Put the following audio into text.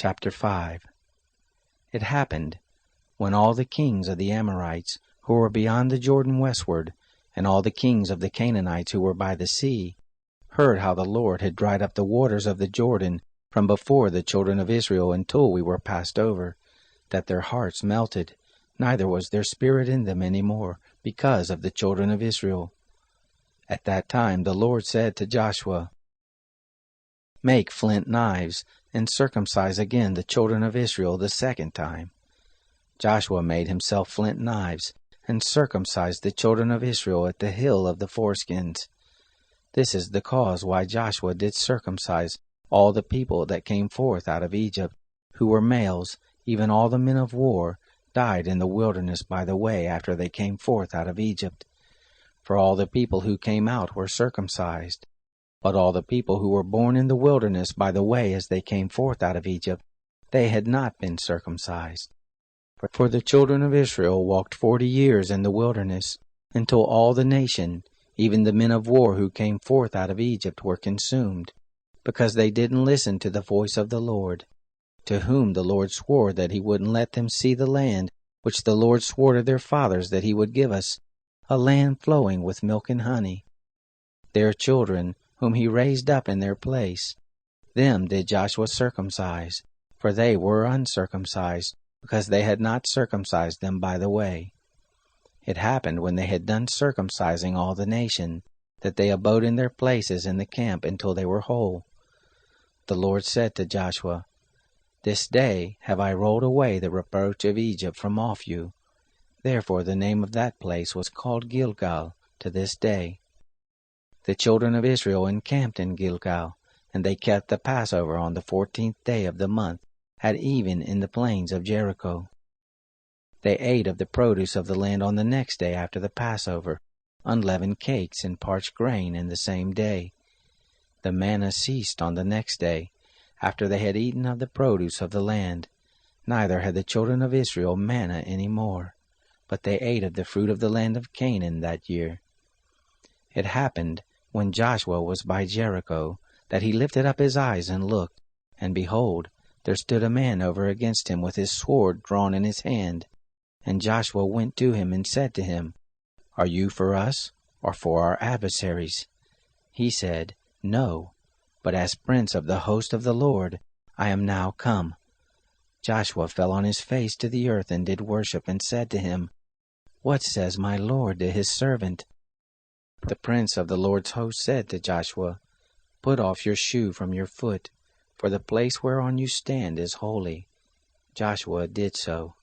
Chapter 5. It happened, when all the kings of the Amorites who were beyond the Jordan westward, and all the kings of the Canaanites who were by the sea, heard how the Lord had dried up the waters of the Jordan from before the children of Israel until we were passed over, that their hearts melted, neither was there spirit in them any more, because of the children of Israel. At that time the Lord said to Joshua, "Make flint knives, and circumcise again the children of Israel the second time." Joshua made himself flint knives, and circumcised the children of Israel at the hill of the foreskins. This is the cause why Joshua did circumcise all the people that came forth out of Egypt, who were males, even all the men of war, died in the wilderness by the way after they came forth out of Egypt. For all the people who came out were circumcised. But all the people who were born in the wilderness by the way as they came forth out of Egypt, they had not been circumcised. For the children of Israel walked 40 years in the wilderness, until all the nation, even the men of war who came forth out of Egypt, were consumed, because they didn't listen to the voice of the Lord, to whom the Lord swore that he wouldn't let them see the land which the Lord swore to their fathers that he would give us, a land flowing with milk and honey. Their children, whom he raised up in their place, them did Joshua circumcise, for they were uncircumcised, because they had not circumcised them by the way. It happened when they had done circumcising all the nation, that they abode in their places in the camp until they were whole. The Lord said to Joshua, "This day have I rolled away the reproach of Egypt from off you." Therefore the name of that place was called Gilgal to this day. The children of Israel encamped in Gilgal, and they kept the Passover on the 14th day of the month, at even in the plains of Jericho. They ate of the produce of the land on the next day after the Passover, unleavened cakes and parched grain in the same day. The manna ceased on the next day, after they had eaten of the produce of the land. Neither had the children of Israel manna any more, but they ate of the fruit of the land of Canaan that year. It happened, when Joshua was by Jericho, that he lifted up his eyes and looked, and behold, there stood a man over against him with his sword drawn in his hand. And Joshua went to him and said to him, "Are you for us, or for our adversaries?" He said, "No, but as prince of the host of the Lord, I am now come." Joshua fell on his face to the earth and did worship, and said to him, "What says my Lord to his servant?" The prince of the Lord's host said to Joshua, "Put off your shoe from your foot, for the place whereon you stand is holy." Joshua did so.